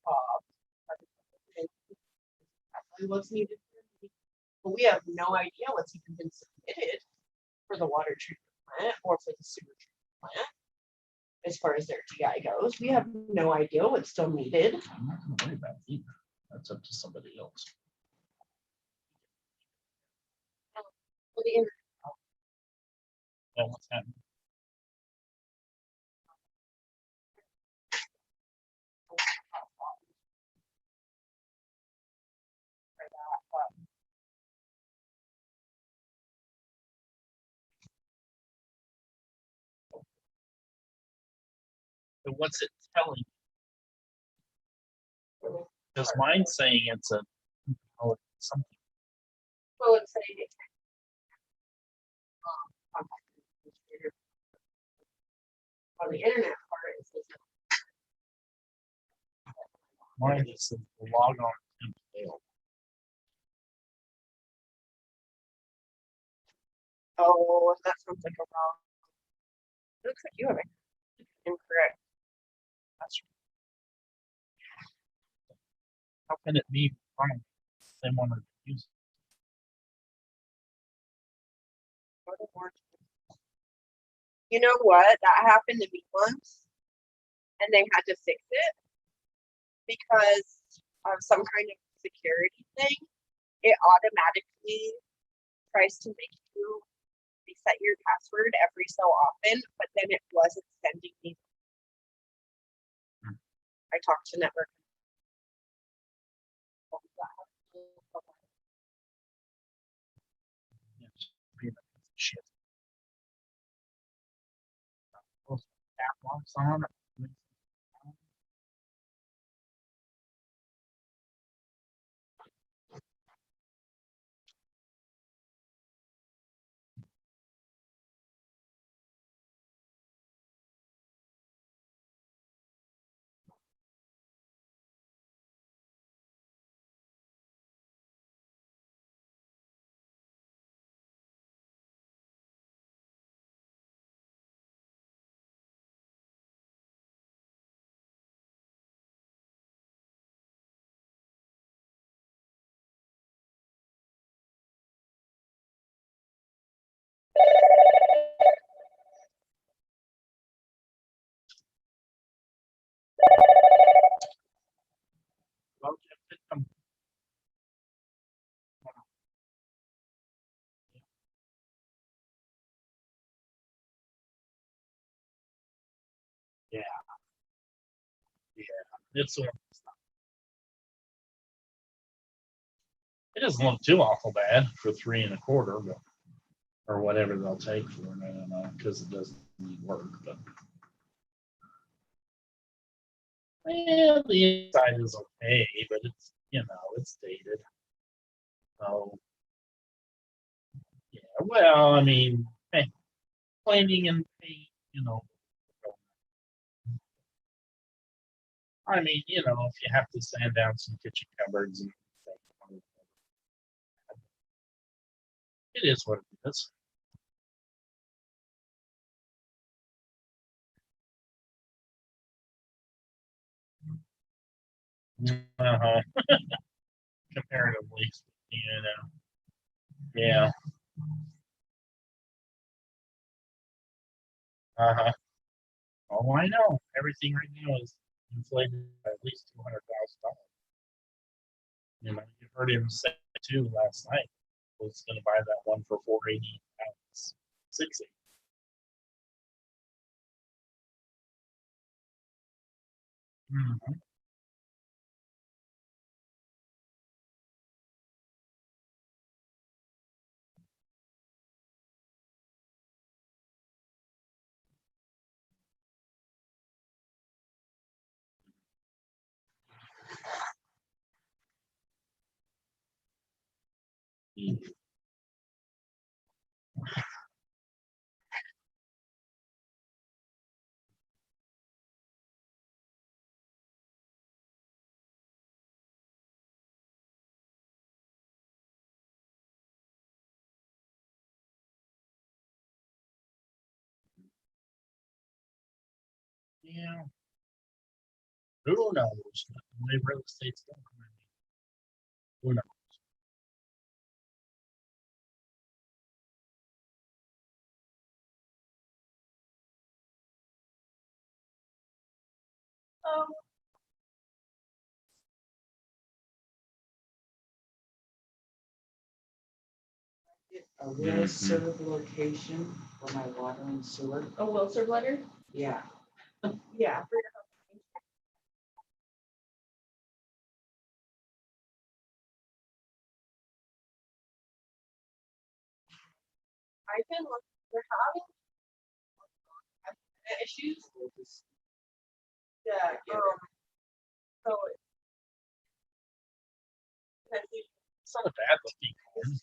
Bob, exactly what's needed. But we have no idea what's even been submitted for the water treatment plant or for the sewer treatment plant. As far as their GI goes, we have no idea what's still needed. I'm not gonna worry about it either. That's up to somebody else. For the inter- Well, what's happening? So what's it telling? Because mine's saying it's a something. Well, it's saying it's contact administrator. On the internet part, it says Mine just says log on and fail. oh, that sounds like a wrong. It looks like you have it incorrect. That's how can it be wrong? They want to use it. You know what? That happened to me once, and they had to fix it because of some kind of security thing. It automatically tries to make you reset your password every so often, but then it wasn't sending me. I talked to network. Shit. Those tap locks on. Well, Jeff, yeah, yeah. It's it doesn't look too awful bad for 3.25, but or whatever they'll take for it. I don't know because it doesn't need work, but well, the inside is okay, but it's it's dated. So yeah, well, I mean, hey, cleaning and paint, I mean, if you have to sand down some kitchen cupboards and stuff, it is what it is. Uh-huh. Comparatively, yeah. Uh-huh. Oh, I know. Everything right now is inflated by at least $200,000. You heard him say too last night. Was going to buy that one for 480 pounds, 60. Mhm. Yeah. Who knows? The way real estate's going. Who knows? Um, A will serve location for my water and sewer. A will serve letter? Yeah, Yeah. I can look, they're having issues. Yeah, so It's not a bad looking one.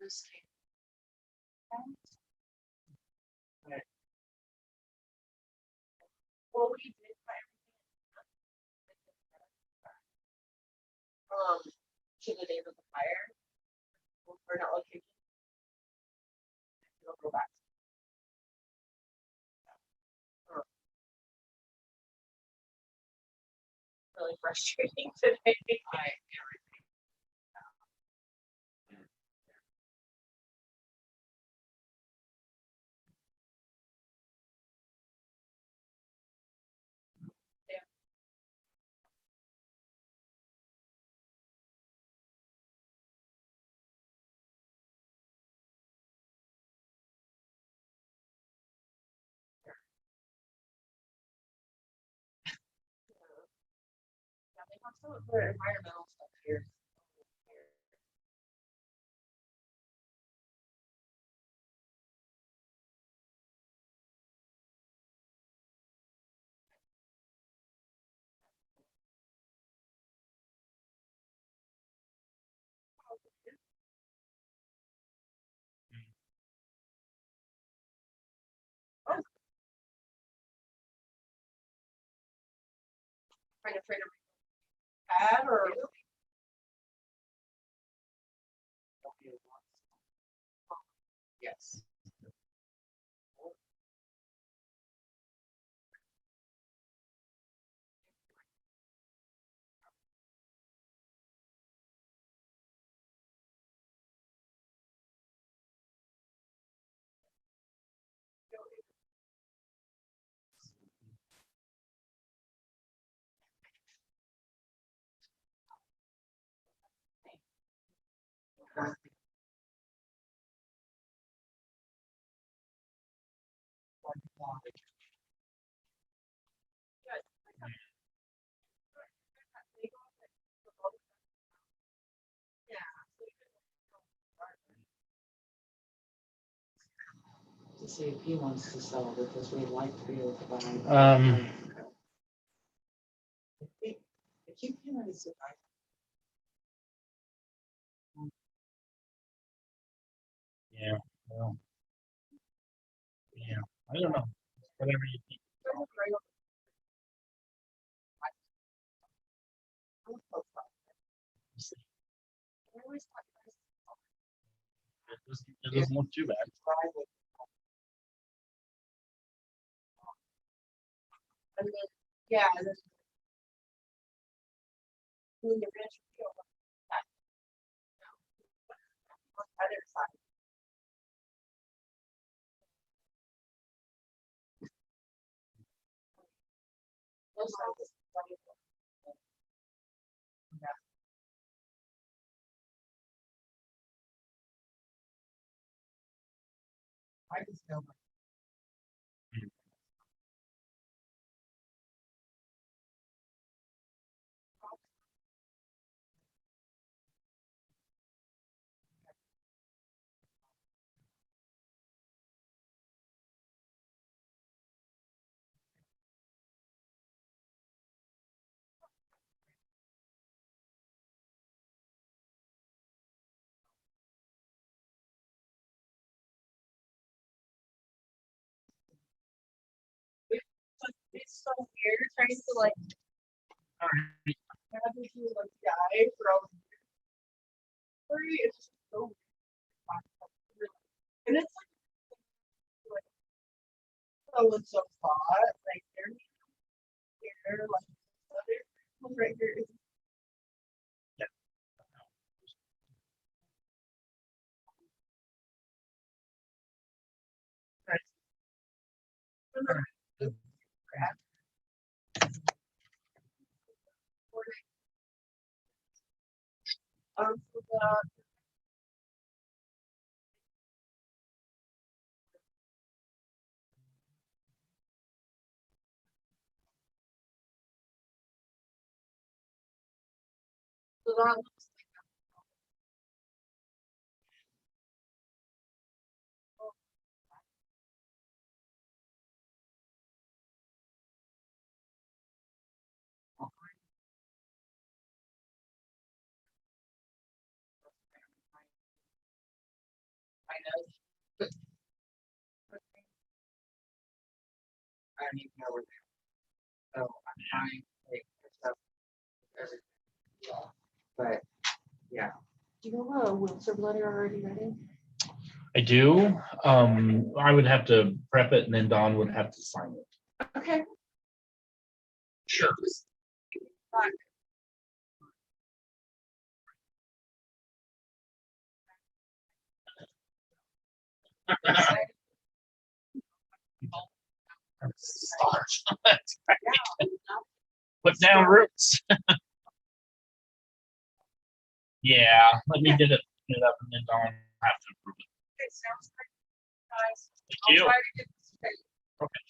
this came. Well, we did to the date of the fire. We're not looking. It'll go back. Really frustrating today. Yeah, they have some of their environmental stuff here. kind of afraid of pad or. Yes. To see if he wants to sell because we'd like to be able to buy. If you can survive. Yeah, well, yeah, I don't know. Whatever you think. It doesn't look too bad. And then, yeah, and then. When the rich feel that. On the other side. Those are the- I just feel like. It's so weird trying to like. Have you like die for all the years. It's just so weird. And it's like so and so hot, like they're here, like other people right here. So that looks I know. I don't even know where they are. So I'm trying to take this up everything. But yeah. Do you have a Wilson letter already ready? I do. I would have to prep it and then Don would have to sign it. Okay. Sure. Start. That's right. Put down roots. Yeah, let me get it up and then Don will have to approve it. Okay, sounds great. Guys. Thank I'll you. try to get this straight. Okay.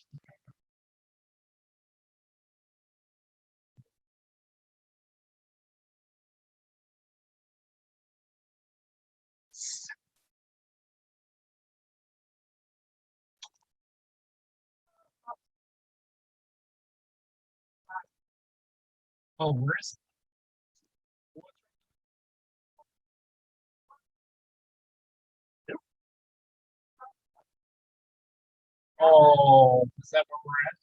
Oh, where is it? Oh, is that where we're at?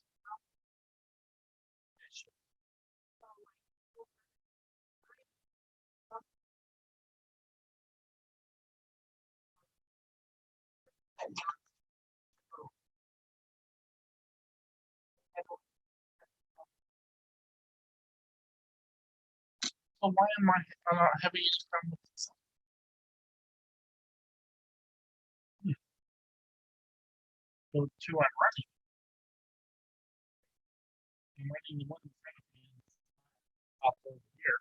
So why am I not having any problem with this? So two I'm running. I'm running the one in front of me. Up over here.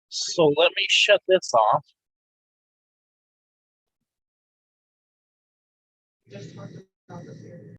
So let me shut this off. Just talk about the